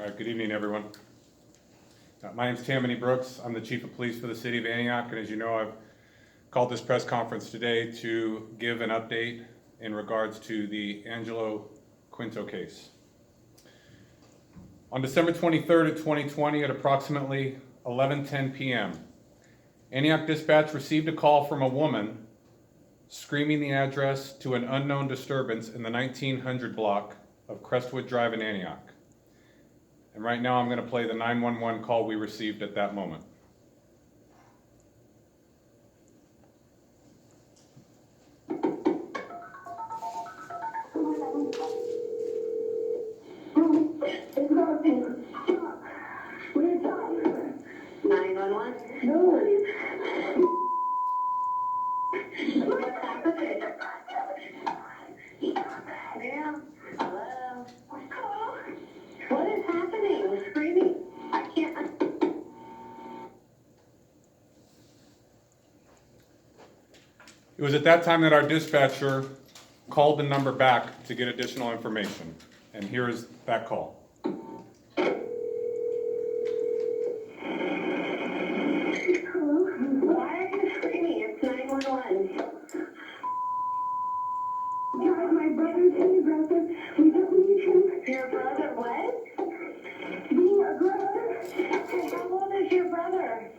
All right, good evening, everyone. My name is Tammany Brooks. I'm the Chief of Police for the City of Antioch, and as you know, I've called this press conference today to give an update in regards to the Angelo Quinto case. On December 23rd of 2020 at approximately 11:10 p.m., Antioch Dispatch received a call from a woman screaming the address to an unknown disturbance in the 1900 block of Crestwood Drive in Antioch. And right now I'm going to play the 911 call we received at that moment. What is happening? I'm screaming. I can't. It was at that time that our dispatcher called the number back to get additional information. And here is that call. Hello? Why are you screaming? It's 911. My brother's being aggressive. We don't need him. Your brother what? Being aggressive. Okay, how old is your brother?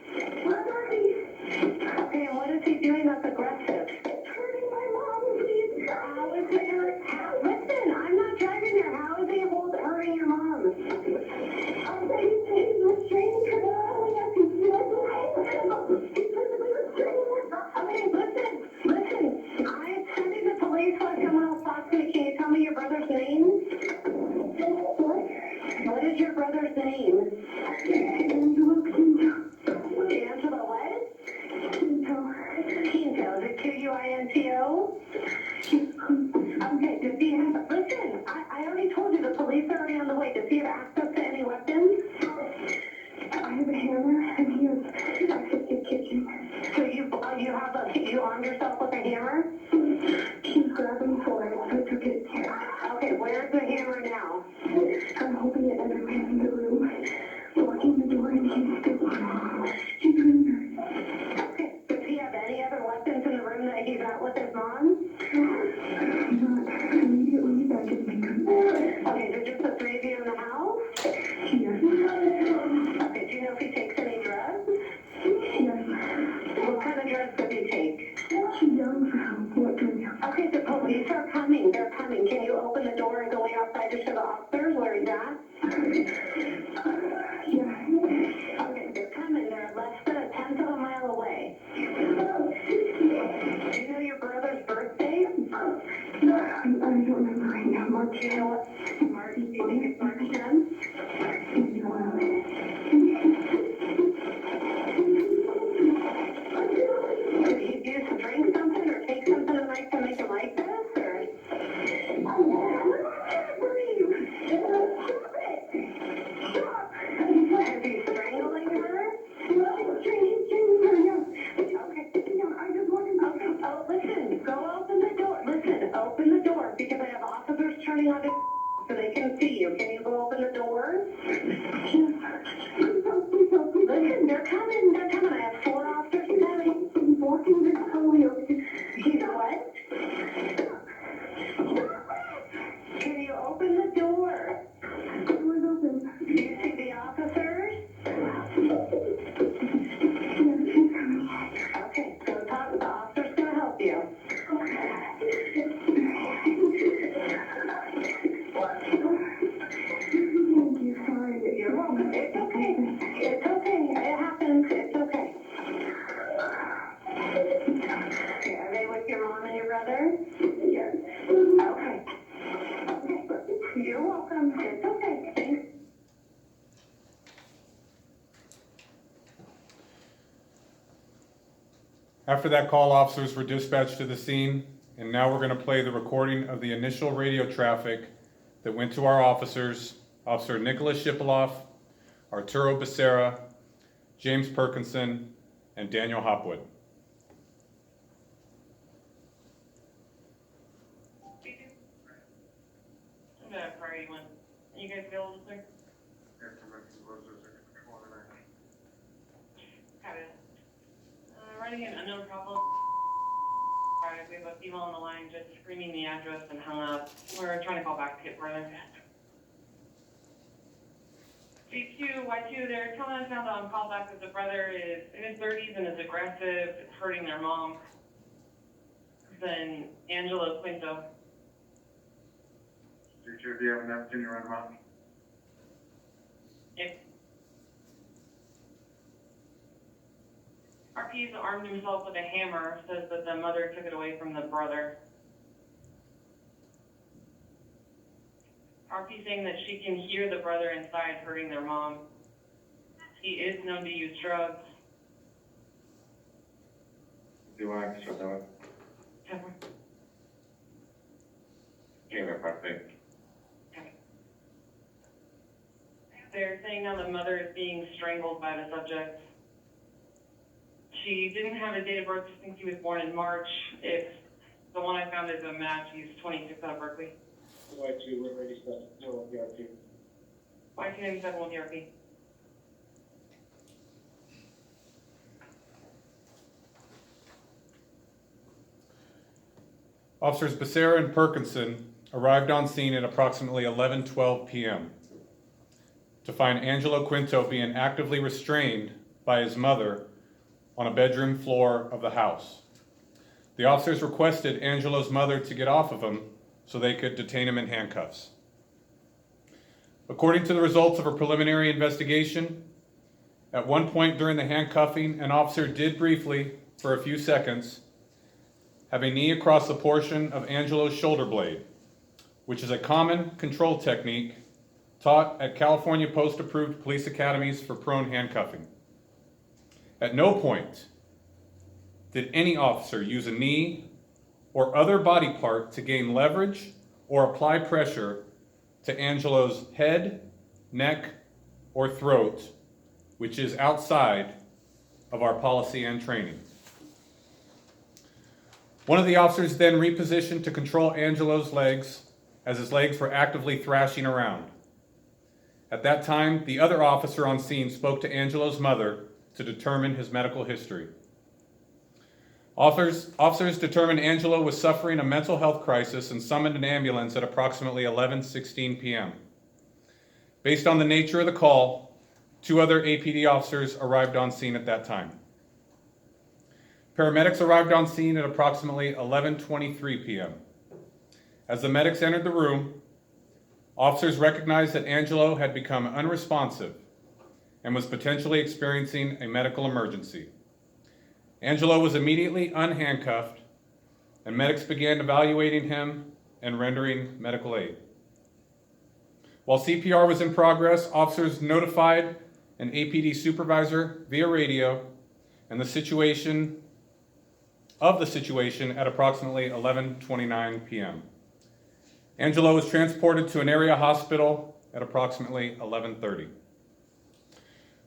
Okay, and what is he doing that's aggressive? It's hurting my mom, please. How is it hurting? Listen, I'm not driving there. How is he hurting your mom? He's restraining her. Okay, listen. I'm sending the police when someone else talks to me. Can you tell me your brother's name? What is your brother's name? Angelo Quinto. Angelo what? Quinto. Is it Quinto? Okay, does he have, listen, I already told you the police are already on the way. Does he have access to any weapons? I have a hammer and he has access to the kitchen. So you armed yourself with a hammer? He's grabbing for it, so I took it. Okay, where's the hammer now? I'm holding it everywhere in the room, blocking the door, and he's doing her. Okay, does he have any other weapons in the room that he's out with his mom? Not immediately that I can think of. Okay, is it just the three of you in the house? Yes. Okay, do you know if he takes any drugs? Yes. What kind of drugs does he take? She's yelling for help. What do we have? Okay, the police are coming. They're coming. Can you open the door and go outside to show the officers where he's at? Yeah. Okay, they're coming. They're less than a tenth of a mile away. Do you know your brother's birthday? I don't remember right now. March. Do you know what? March? Do you think it's March 10th? Did he used to drink something or take something tonight to make him like this? Or? I can't breathe. Stop it. Stop. Is he strangling her? No, he's strangling her, yeah. Okay. Yeah, I just want him to. Okay. Oh, listen. Go open the door. Listen, open the door because I have officers turning on the so they can see you. Can you go open the door? Listen, they're coming. They're coming. I have 4 officers coming. He's walking this hallway over to. He's what? Can you open the door? The door's open. Do you see the officers? Yes, he's coming. Okay, so the officer's going to help you. Thank you. Sorry. You're welcome. It's okay. It's okay. It happens. It's okay. Okay, are they with your mom and your brother? Yes. Okay. Okay. You're welcome. It's okay. Thanks. After that call, officers were dispatched to the scene, and now we're going to play the recording of the initial radio traffic that went to our officers, Officer Nicholas Shipaloff, Arturo Becerra, James Perkinson, and Daniel Hopwood. I'm gonna pray when you guys available, sir? Got it. Running an unknown problem. Alright, we have a female on the line just screaming the address and hung up. We're trying to call back to get further. G2Y2, they're telling us now that on call back that the brother is in his 30s and is aggressive, hurting their mom. Then Angelo Quinto. G2, do you have an opportunity to run them out? If RP's armed himself with a hammer, says that the mother took it away from the brother. RP saying that she can hear the brother inside hurting their mom. He is known to use drugs. Do you want to shut that up? Give me a perfect. They're saying now the mother is being strangled by the subject. She didn't have a date of birth since he was born in March. If the one I found is a match, he's 26 out of Berkeley. Y2, we're ready to no PRP. Y297 with ERP. Officers Becerra and Perkinson arrived on scene at approximately 11:12 p.m. to find Angelo Quinto being actively restrained by his mother on a bedroom floor of the house. The officers requested Angelo's mother to get off of him so they could detain him in handcuffs. According to the results of a preliminary investigation, at one point during the handcuffing, an officer did briefly, for a few seconds, have a knee across the portion of Angelo's shoulder blade, which is a common control technique taught at California post-approved police academies for prone handcuffing. At no point did any officer use a knee or other body part to gain leverage or apply pressure to Angelo's head, neck, or throat, which is outside of our policy and training. One of the officers then repositioned to control Angelo's legs as his legs were actively thrashing around. At that time, the other officer on scene spoke to Angelo's mother to determine his medical history. Officers determined Angelo was suffering a mental health crisis and summoned an ambulance at approximately 11:16 p.m. Based on the nature of the call, 2 other APD officers arrived on scene at that time. Paramedics arrived on scene at approximately 11:23 p.m. As the medics entered the room, officers recognized that Angelo had become unresponsive and was potentially experiencing a medical emergency. Angelo was immediately unhandcuffed, and medics began evaluating him and rendering medical aid. While CPR was in progress, officers notified an APD supervisor via radio and the situation at approximately 11:29 p.m. Angelo was transported to an area hospital at approximately 11:30.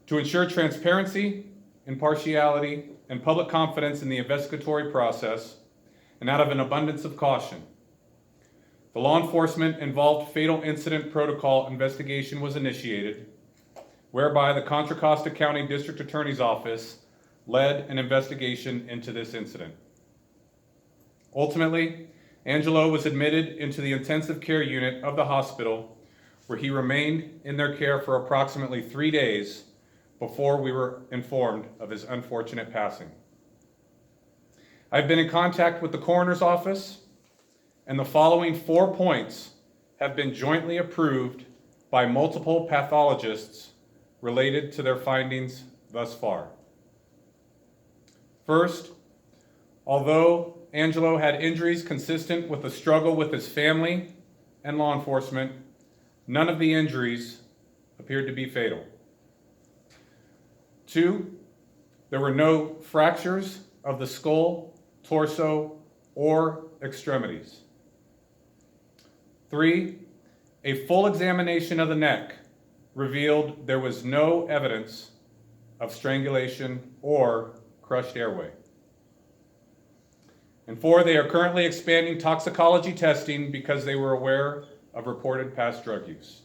To ensure transparency, impartiality, and public confidence in the investigatory process, and out of an abundance of caution, the law enforcement involved fatal incident protocol investigation was initiated, whereby the Contra Costa County District Attorney's Office led an investigation into this incident. Ultimately, Angelo was admitted into the intensive care unit of the hospital, where he remained in their care for approximately 3 days before we were informed of his unfortunate passing. I've been in contact with the coroner's office, and the following 4 points have been jointly approved by multiple pathologists related to their findings thus far. First, although Angelo had injuries consistent with a struggle with his family and law enforcement, none of the injuries appeared to be fatal. 2, there were no fractures of the skull, torso, or extremities. 3, a full examination of the neck revealed there was no evidence of strangulation or crushed airway. And 4, they are currently expanding toxicology testing because they were aware of reported past drug use.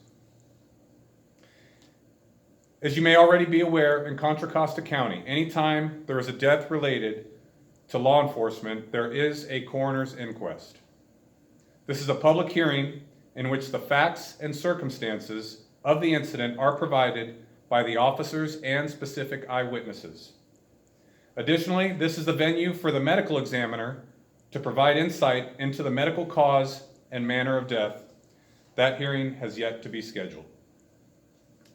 As you may already be aware, in Contra Costa County, anytime there is a death related to law enforcement, there is a coroner's inquest. This is a public hearing in which the facts and circumstances of the incident are provided by the officers and specific eyewitnesses. Additionally, this is the venue for the medical examiner to provide insight into the medical cause and manner of death. That hearing has yet to be scheduled.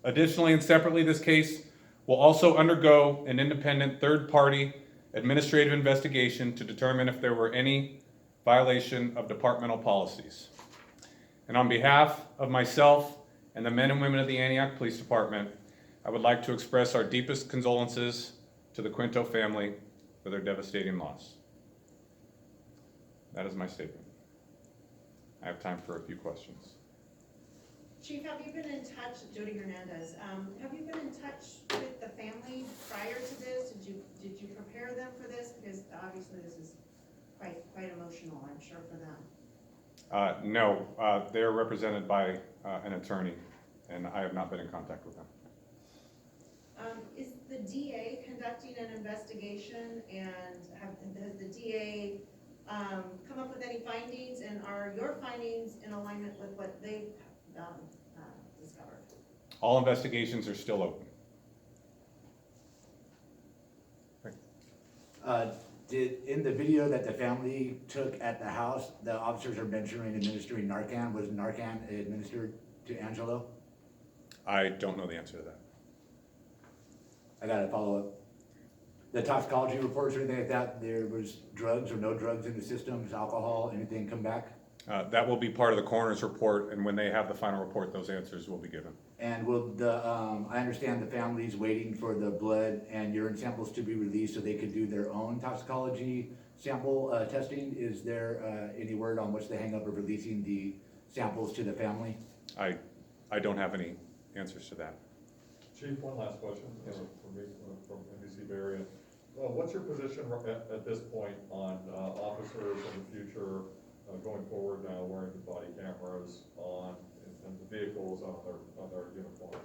Additionally and separately, this case will also undergo an independent third-party administrative investigation to determine if there were any violation of departmental policies. And on behalf of myself and the men and women of the Antioch Police Department, I would like to express our deepest condolences to the Quinto family for their devastating loss. That is my statement. I have time for a few questions. Chief, have you been in touch, Jody Hernandez, have you been in touch with the family prior to this? Did you prepare them for this? Because obviously this is quite emotional, I'm sure, for them. No, they're represented by an attorney, and I have not been in contact with them. Is the DA conducting an investigation, and has the DA come up with any findings, and are your findings in alignment with what they've discovered? All investigations are still open. In the video that the family took at the house, the officers are mentioning administering Narcan. Was Narcan administered to Angelo? I don't know the answer to that. I gotta follow up. The toxicology reports or anything like that, there was drugs or no drugs in the systems, alcohol, anything come back? That will be part of the coroner's report, and when they have the final report, those answers will be given. And will I understand the family's waiting for the blood and urine samples to be released so they could do their own toxicology sample testing. Is there any word on what's the hang up of releasing the samples to the family? I don't have any answers to that. Chief, one last question Yes, sir. from me, from NBC Bay Area. What's your position at this point on officers in the future going forward now wearing the body cameras on and the vehicles on their uniforms?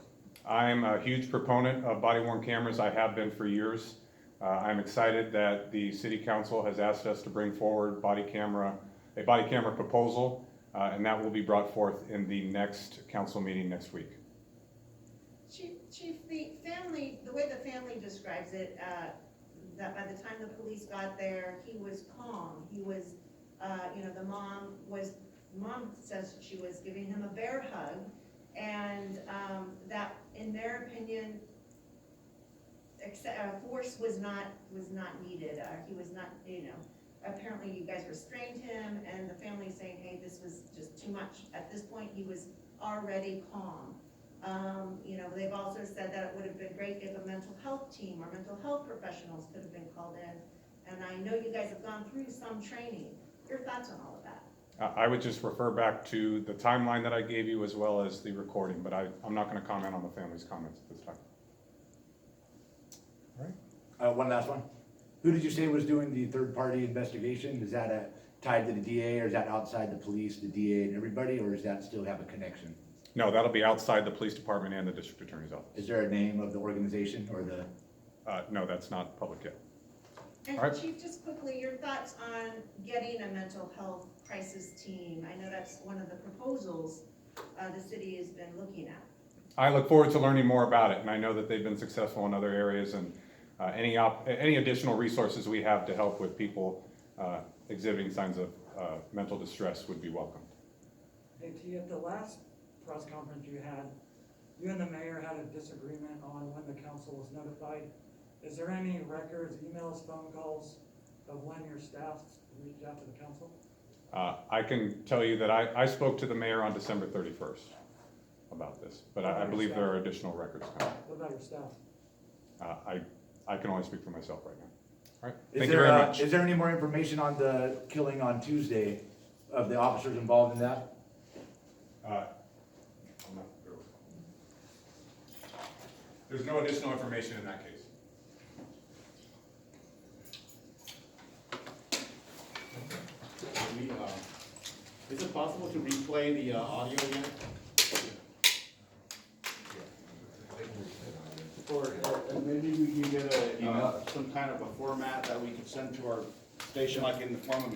I'm a huge proponent of body-worn cameras. I have been for years. I'm excited that the City Council has asked us to bring forward a body camera proposal, and that will be brought forth in the next council meeting next week. Chief, the way the family describes it, that by the time the police got there, he was calm. He was, the mom says she was giving him a bear hug, and that, in their opinion, force was not needed. He was not, apparently you guys restrained him, and the family's saying, hey, this was just too much. At this point, he was already calm. They've also said that it would have been great if a mental health team or mental health professionals could have been called in. And I know you guys have gone through some training. Your thoughts on all of that? I would just refer back to the timeline that I gave you as well as the recording, but I'm not going to comment on the family's comments at this time. All right. One last one. Who did you say was doing the third-party investigation? Is that tied to the DA, or is that outside the police, the DA and everybody, or does that still have a connection? No, that'll be outside the police department and the district attorney's office. Is there a name of the organization or the? No, that's not public yet. And All right. Chief, just quickly, your thoughts on getting a mental health crisis team? I know that's one of the proposals the city has been looking at. I look forward to learning more about it, and I know that they've been successful in other areas, and any additional resources we have to help with people exhibiting signs of mental distress would be welcomed. Hey, T, at the last press conference you and the mayor had a disagreement on when the council was notified. Is there any records, emails, phone calls of when your staff reached out to the council? I can tell you that I spoke to the mayor on December 31st about this, but I believe there are additional records coming. What about your staff? I can only speak for myself right now. All right, thank you very much. Is there any more information on the killing on Tuesday of the officers involved in that? There's no additional information in that case. Is it possible to replay the audio again? maybe we can get some kind of a format that we could send to our station, like in the form of